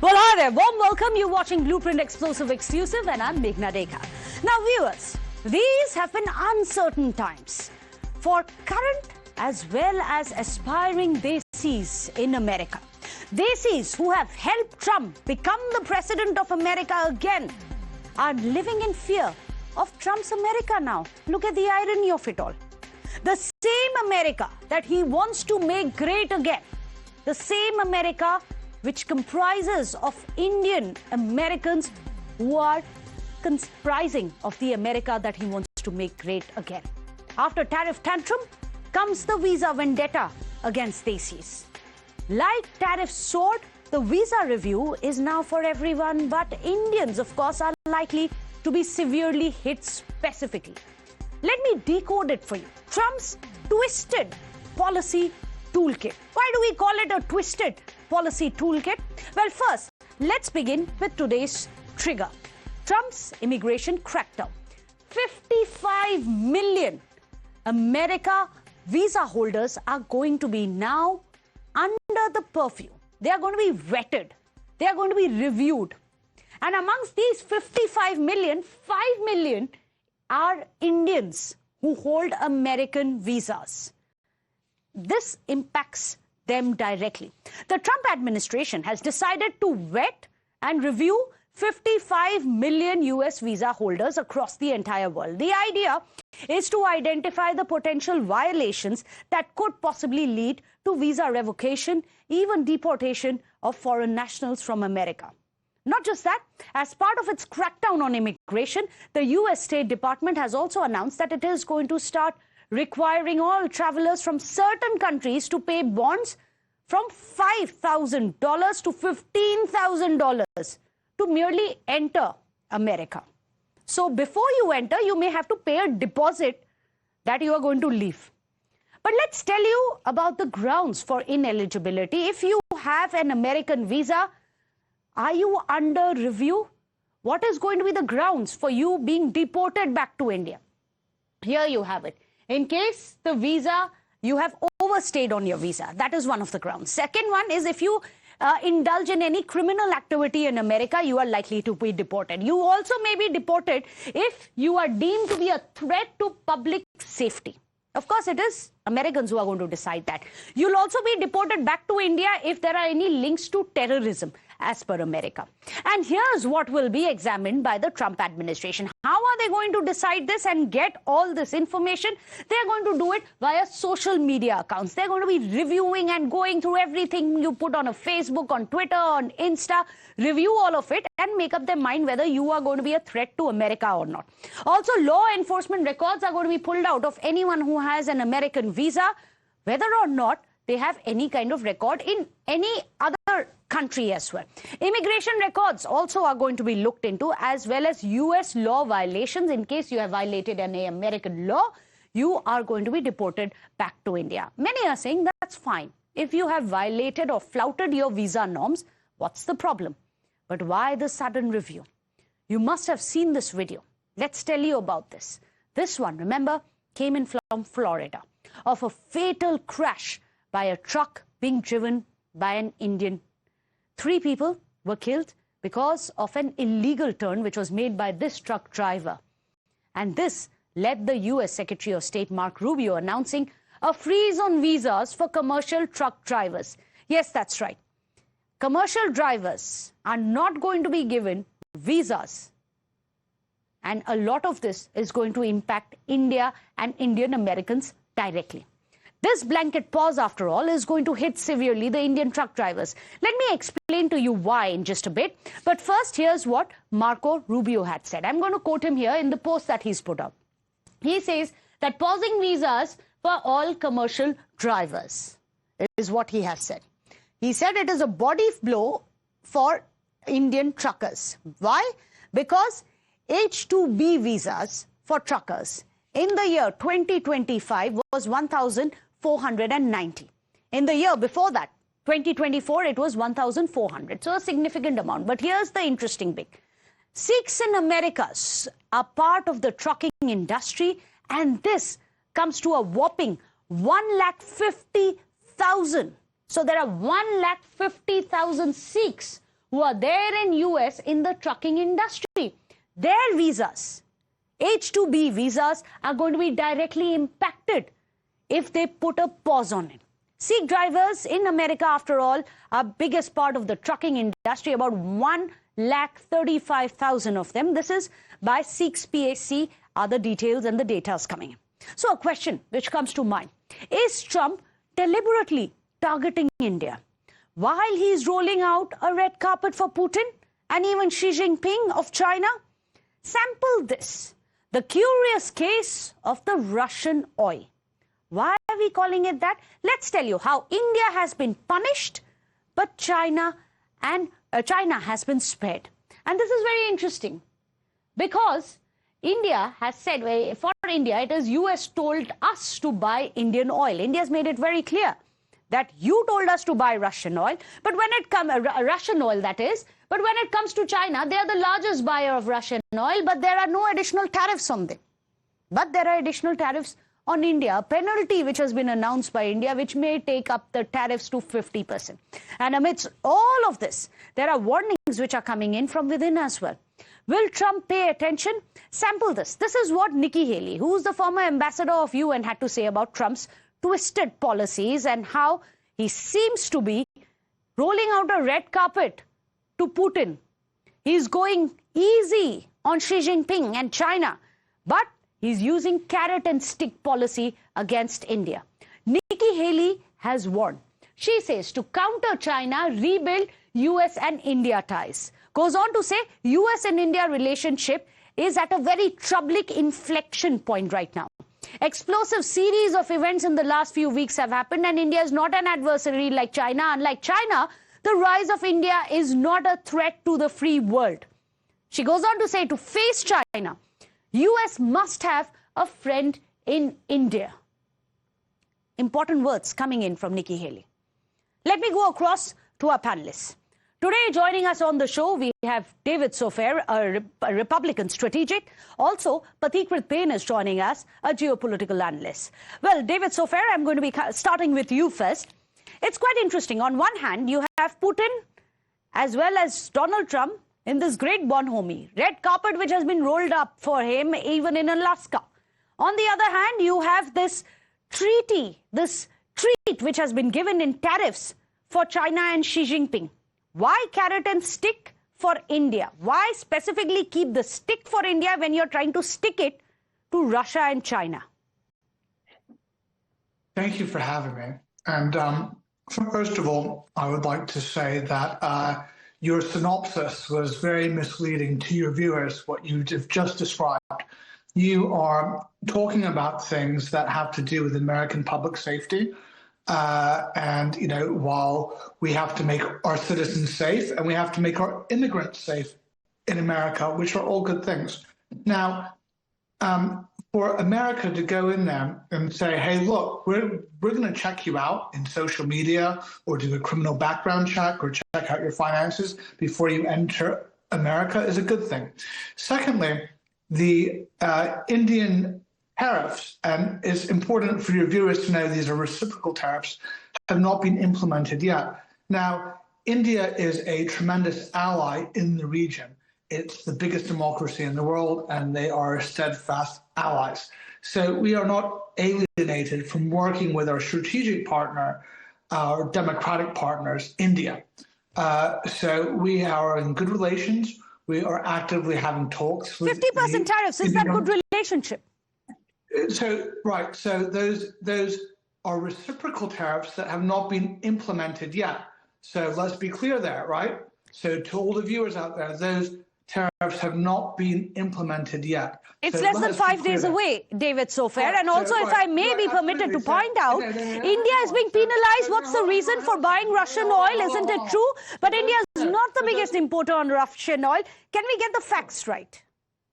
Well, hi there. Warm welcome. You're watching Blueprint Explosive Exclusive and I'm Meghna Deka. Now, viewers, these have been uncertain times for current as well as aspiring desis in America. Desis who have helped Trump become the president of America again are living in fear of Trump's America now. Look at the irony of it all. The same America that he wants to make great again, the same America which comprises of Indian Americans who are comprising of the America that he wants to make great again. After tariff tantrum comes the visa vendetta against desis. Like tariff soared, the visa review is now for everyone, but Indians, of course, are likely to be severely hit specifically. Let me decode it for you. Trump's twisted policy toolkit. Why do we call it a twisted policy toolkit? Well, first, let's begin with today's trigger. Trump's immigration crackdown. 55 million America visa holders are going to be now under the purview. They are going to be vetted. They are going to be reviewed. And amongst these 55 million, 5 million are Indians who hold American visas. This impacts them directly. The Trump administration has decided to vet and review 55 million US visa holders across the entire world. The idea is to identify the potential violations that could possibly lead to visa revocation, even deportation of foreign nationals from America. Not just that, as part of its crackdown on immigration, the US State Department has also announced that it is going to start requiring all travelers from certain countries to pay bonds from $5,000 to $15,000 to merely enter America. So before you enter, you may have to pay a deposit that you are going to leave. But let's tell you about the grounds for ineligibility. If you have an American visa, are you under review? What is going to be the grounds for you being deported back to India? Here you have it. In case the visa, you have overstayed on your visa. That is one of the grounds. Second one is if you indulge in any criminal activity in America, you are likely to be deported. You also may be deported if you are deemed to be a threat to public safety. Of course, it is Americans who are going to decide that. You'll also be deported back to India if there are any links to terrorism, as per America. And here's what will be examined by the Trump administration. How are they going to decide this and get all this information? They're going to do it via social media accounts. They're going to be reviewing and going through everything you put on a Facebook, on Twitter, on Insta, review all of it and make up their mind whether you are going to be a threat to America or not. Also, law enforcement records are going to be pulled out of anyone who has an American visa, whether or not they have any kind of record in any other country as well. Immigration records also are going to be looked into, as well as US law violations. In case you have violated any American law, you are going to be deported back to India. Many are saying that's fine. If you have violated or flouted your visa norms, what's the problem? But why the sudden review? You must have seen this video. Let's tell you about this. This one, remember, came in from Florida of a fatal crash by a truck being driven by an Indian. 3 people were killed because of an illegal turn which was made by this truck driver. And this led the US Secretary of State Marco Rubio announcing a freeze on visas for commercial truck drivers. Yes, that's right. Commercial drivers are not going to be given visas. And a lot of this is going to impact India and Indian Americans directly. This blanket pause, after all, is going to hit severely the Indian truck drivers. Let me explain to you why in just a bit. But first, here's what Marco Rubio had said. I'm going to quote him here in the post that he's put up. He says that pausing visas for all commercial drivers is what he has said. He said it is a body blow for Indian truckers. Why? Because H-2B visas for truckers in the year 2025 was 1,490. In the year before that, 2024, it was 1,400. So a significant amount. But here's the interesting bit. Sikhs in America are part of the trucking industry, and this comes to a whopping 1,50,000. So there are 1,50,000 Sikhs who are there in US in the trucking industry. Their visas, H-2B visas, are going to be directly impacted if they put a pause on it. Sikh drivers in America, after all, are biggest part of the trucking industry, about 1,35,000 of them. This is by Sikh's PAC, other details and the data is coming in. So a question which comes to mind, is Trump deliberately targeting India while he is rolling out a red carpet for Putin and even Xi Jinping of China? Sample this, the curious case of the Russian oil. Why are we calling it that? Let's tell you how India has been punished, but China has been spared. And this is very interesting because India has said, for India, it is US told us to buy Indian oil. India's made it very clear that you told us to buy Russian oil, but when it comes, Russian oil that is, but when it comes to China, they are the largest buyer of Russian oil, but there are no additional tariffs on them. But there are additional tariffs on India, a penalty which has been announced by India, which may take up the tariffs to 50%. And amidst all of this, there are warnings which are coming in from within as well. Will Trump pay attention? Sample this. This is what Nikki Haley, who is the former ambassador of UN, had to say about Trump's twisted policies and how he seems to be rolling out a red carpet to Putin. He's going easy on Xi Jinping and China, but he's using carrot and stick policy against India. Nikki Haley has warned. She says to counter China, rebuild US and India ties. Goes on to say US and India relationship is at a very troubling inflection point right now. Explosive series of events in the last few weeks have happened, and India is not an adversary like China. Unlike China, the rise of India is not a threat to the free world. She goes on to say to face China, US must have a friend in India. Important words coming in from Nikki Haley. Let me go across to our panelists. Today, joining us on the show, we have David Sofair, a Republican strategic. Also, Pathikrit Payne is joining us, a geopolitical analyst. Well, David Sofair, I'm going to be starting with you first. It's quite interesting. On one hand, you have Putin as well as Donald Trump in this great bonhomie, red carpet which has been rolled up for him even in Alaska. On the other hand, you have this treaty, this treat which has been given in tariffs for China and Xi Jinping. Why carrot and stick for India? Why specifically keep the stick for India when you're trying to stick it to Russia and China? Thank you for having me. And first of all, I would like to say that your synopsis was very misleading to your viewers, what you have just described. You are talking about things that have to do with American public safety. And, you know, while we have to make our citizens safe and we have to make our immigrants safe in America, which are all good things. Now, for America to go in there and say, hey, look, we're going to check you out in social media or do a criminal background check or check out your finances before you enter America is a good thing. Secondly, the Indian tariffs, and it's important for your viewers to know these are reciprocal tariffs, have not been implemented yet. Now, India is a tremendous ally in the region. It's the biggest democracy in the world, and they are steadfast allies. So we are not alienated from working with our strategic partner, our democratic partners, India. So we are in good relations. We are actively having talks with 50% tariffs, is that good relationship? So, right, so those are reciprocal tariffs that have not been implemented yet. So let's be clear there, right? So to all the viewers out there, those tariffs have not been implemented yet. It's less than 5 days away, David Sofair. And also, if I may be permitted to point out, India is being penalized. What's the reason for buying Russian oil? Isn't it true? But India is not the biggest importer on Russian oil. Can we get the facts right?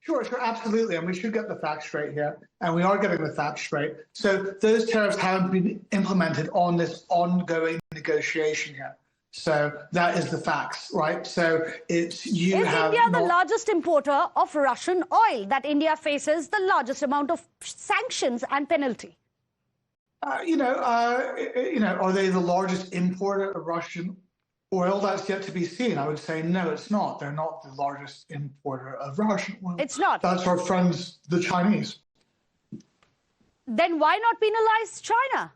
Sure, absolutely. And we should get the facts straight here. And we are getting the facts straight. So those tariffs haven't been implemented on this ongoing negotiation here. So that is the facts, right? So it's you have. Is India the largest importer of Russian oil, that India faces the largest amount of sanctions and penalty? Are they the largest importer of Russian oil, that's yet to be seen. I would say, no, it's not. They're not the largest importer of Russian oil. It's not. That's our friends, the Chinese. Then why not penalize China?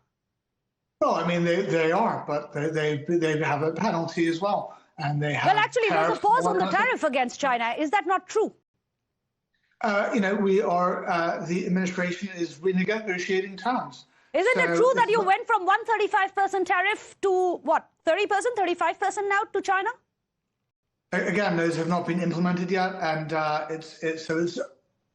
Well, I mean, they are, but they have a penalty as well. And they have. Well, actually, there's a pause on the tariff against China. Is that not true? We are, the administration is renegotiating terms. Isn't it true that you went from 135% tariff to what, 30%, 35% now to China? Again, those have not been implemented yet, and it's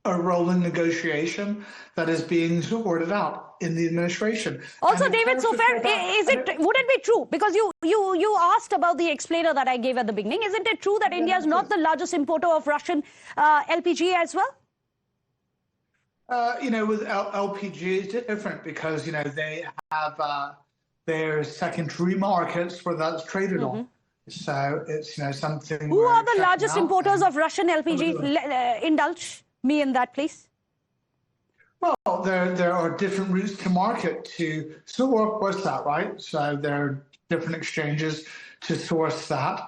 a rolling negotiation that is being sorted out in the administration. Also, David Sofair, would it be true? Because you asked about the explainer that I gave at the beginning. Isn't it true that India is not the largest importer of Russian LPG as well? With LPG, it's different because, they have their secondary markets where that's traded on. So it's, something. Who are the largest importers of Russian LPG? Indulge me in that, please. Well, there are different routes to market to source that, right? So there are different exchanges to source that.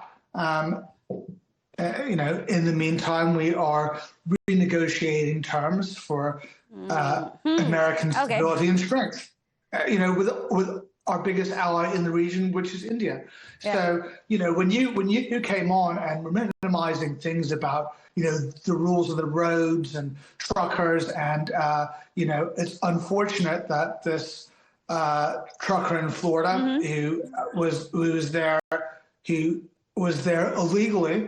In the meantime, we are renegotiating terms for American stability and strength. With our biggest ally in the region, which is India. Yeah. So, when you came on and were minimizing things about, the rules of the roads and truckers, and it's unfortunate that this trucker in Florida who was there illegally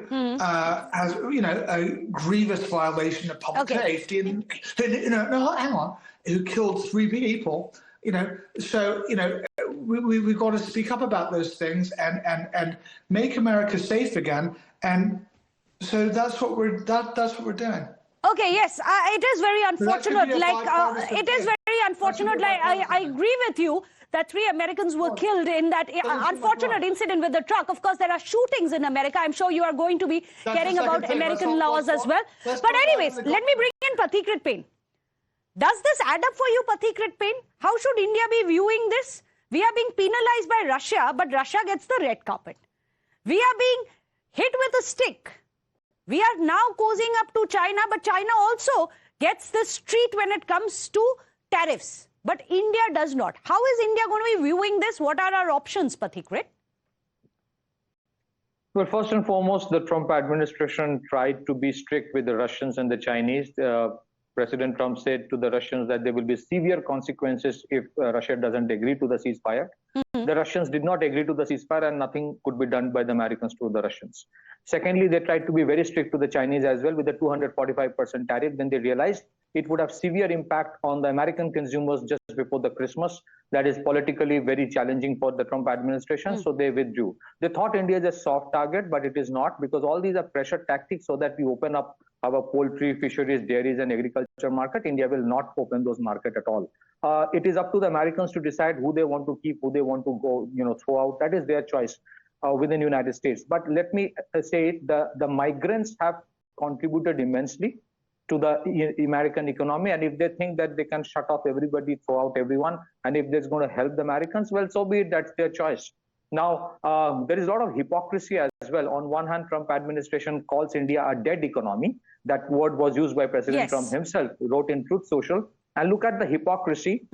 has a grievous violation of public safety, and hang on, who killed 3 people. We've got to speak up about those things and make America safe again. And so that's what we're doing. Okay, yes, it is very unfortunate. It is very unfortunate. I agree with you that 3 Americans were killed in that unfortunate incident with the truck. Of course, there are shootings in America. I'm sure you are going to be caring about American laws as well. But anyways, let me bring in Pathikrit Payne. Does this add up for you, Pathikrit Payne? How should India be viewing this? We are being penalized by Russia, but Russia gets the red carpet. We are being hit with a stick. We are now cozying up to China, but China also gets this treat when it comes to tariffs. But India does not. How is India going to be viewing this? What are our options, Pathikrit? Well, first and foremost, the Trump administration tried to be strict with the Russians and the Chinese. President Trump said to the Russians that there will be severe consequences if Russia doesn't agree to the ceasefire. The Russians did not agree to the ceasefire, and nothing could be done by the Americans to the Russians. Secondly, they tried to be very strict to the Chinese as well with the 245% tariff. Then they realized it would have severe impact on the American consumers just before the Christmas. That is politically very challenging for the Trump administration, so they withdrew. They thought India is a soft target, but it is not, because all these are pressure tactics so that we open up our poultry, fisheries, dairies, and agriculture market. India will not open those markets at all. It is up to the Americans to decide who they want to keep, who they want to go, throw out. That is their choice within the United States. But let me say the migrants have contributed immensely to the American economy, and if they think that they can shut off everybody, throw out everyone, and if that's going to help the Americans, well, so be it. That's their choice. Now, there is a lot of hypocrisy as well. On one hand, Trump administration calls India a dead economy. That word was used by President Trump himself, wrote in Truth Social. And look at the hypocrisy.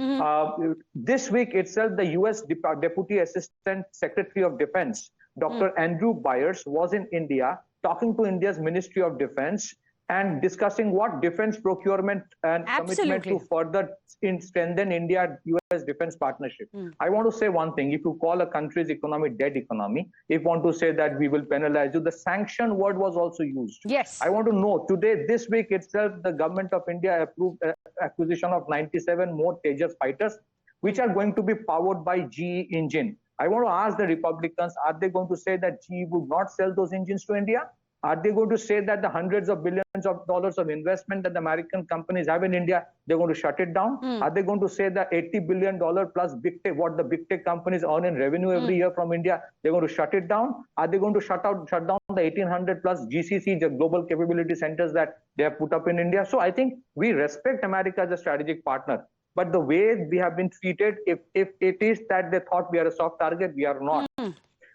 This week itself, the U.S. Deputy Assistant Secretary of Defense, Dr. Andrew Byers, was in India talking to India's Ministry of Defense and discussing what defense procurement and commitment to further strengthen India-US defense partnership. I want to say one thing. If you call a country's economy dead economy, if you want to say that we will penalize you, the sanction word was also used. Yes. I want to know, today, this week itself, the government of India approved acquisition of 97 more Tejas fighters, which are going to be powered by GE engine. I want to ask the Republicans, are they going to say that GE would not sell those engines to India? Are they going to say that the hundreds of billions of dollars of investment that the American companies have in India, they're going to shut it down? Are they going to say that $80 billion plus big tech, what the big tech companies earn in revenue every year from India, they're going to shut it down? Are they going to shut down the 1,800 plus GCC, the global capability centers that they have put up in India? So I think we respect America as a strategic partner. But the way we have been treated, if it is that they thought we are a soft target, we are not.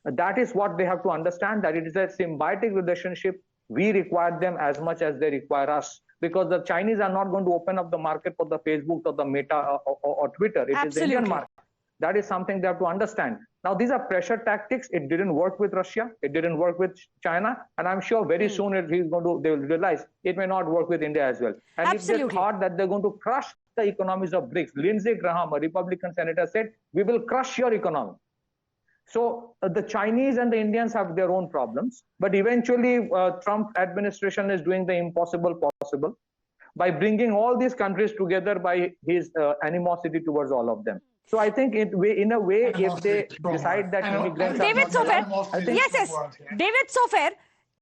That is what they have to understand, that it is a symbiotic relationship. We require them as much as they require us, because the Chinese are not going to open up the market for the Facebook or the Meta or Twitter. It is the Indian market. That is something they have to understand. Now, these are pressure tactics. It didn't work with Russia. It didn't work with China. And I'm sure very soon they will realize it may not work with India as well. And if they thought that they're going to crush the economies of BRICS, Lindsey Graham, a Republican senator, said, we will crush your economy. So the Chinese and the Indians have their own problems. But eventually, Trump administration is doing the impossible possible by bringing all these countries together by his animosity towards all of them. So I think in a way, if they decide that immigrants David Sofair, yes, David Sofair,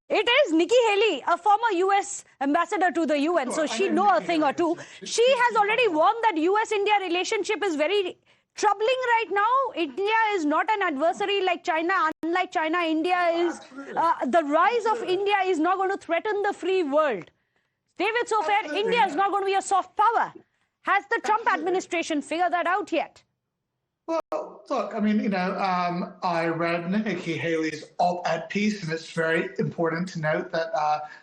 it is Nikki Haley, a former US ambassador to the UN, so she knows a thing or two. She has already warned that US-India relationship is very troubling right now. India is not an adversary like China. Unlike China, India is, the rise of India is not going to threaten the free world. David Sofair, India is not going to be a soft power. Has the Trump administration figured that out yet? Well, look, I mean, you know, I read Nikki Haley's op-ed piece, and it's very important to note that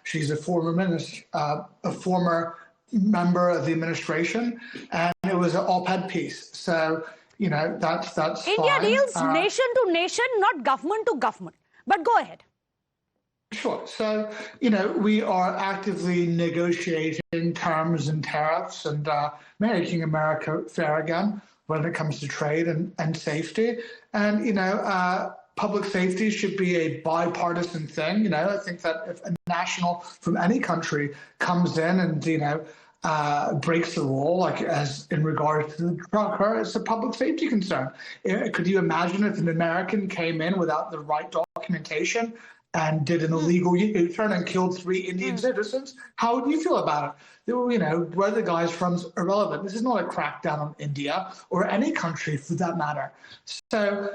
she's a former minister, a former member of the administration, and it was an op-ed piece. So, you know, that's India fine. deals nation to nation, not government to government. But go ahead. Sure. So, you know, we are actively negotiating terms and tariffs and making America fair again when it comes to trade and safety. And, you know, public safety should be a bipartisan thing. You know, I think that if a national from any country comes in and, you know, breaks the law, like as in regards to the trucker, it's a public safety concern. Could you imagine if an American came in without the right documentation and did an illegal U-turn and killed 3 Indian citizens? How would you feel about it? You know, where the guy's from is irrelevant. This is not a crackdown on India or any country for that matter. So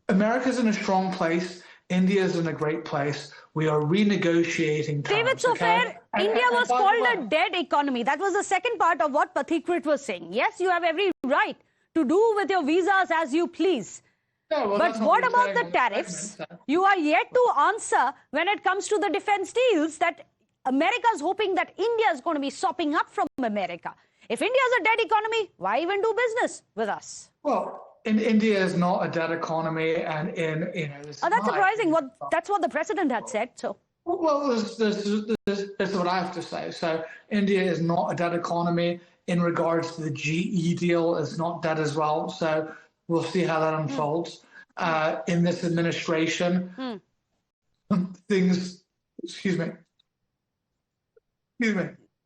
America's in a strong place. India's in a great place. We are renegotiating terms. David Sofair, India was called a dead economy. That was the second part of what Pathikrit was saying. Yes, you have every right to do with your visas as you please. Yeah, well, but what about the tariffs? You are yet to answer when it comes to the defense deals that America is hoping that India is going to be sopping up from America. If India is a dead economy, why even do business with us? Well, India is not a dead economy, and you know. That's surprising. That's what the president had said. So. Well, this is what I have to say. So India is not a dead economy in regards to the GE deal. It's not dead as well. So we'll see how that unfolds. In this administration, things. Excuse me.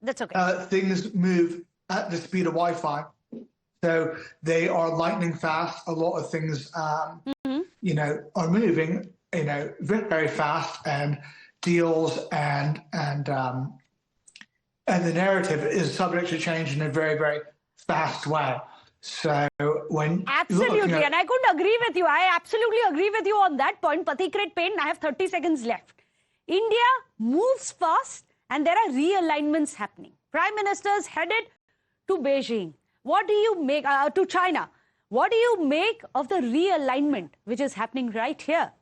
That's okay. Things move at the speed of Wi-Fi. So they are lightning fast. A lot of things, you know, are moving, you know, very fast, and deals and the narrative is subject to change in a very, very fast way. So when absolutely, and I couldn't agree with you. I absolutely agree with you on that point. Pathikrit Payne, I have 30 seconds left. India moves fast, and there are realignments happening. Prime ministers headed to Beijing. What do you make to China? What do you make of the realignment which is happening right here?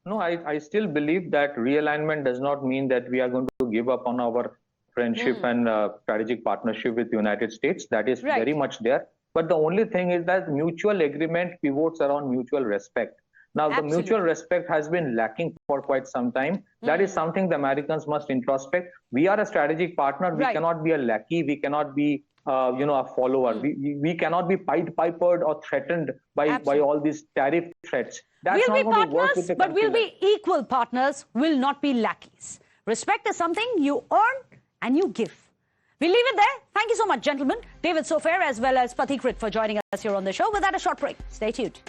No, I still believe that realignment does not mean that we are going to give up on our friendship and strategic partnership with the United States. That is very much there. But the only thing is that mutual agreement pivots around mutual respect. Now, the mutual respect has been lacking for quite some time. That is something the Americans must introspect. We are a strategic partner. We cannot be a lackey. We cannot be you know, a follower. We cannot be pipered or threatened by all these tariff threats. That's we'll be partners, but we'll be equal partners, will not be lackeys. Respect is something you earn and you give. We'll leave it there. Thank you so much, gentlemen. David Sofair as well as Pathikrit for joining us here on the show. Without a short break, stay tuned.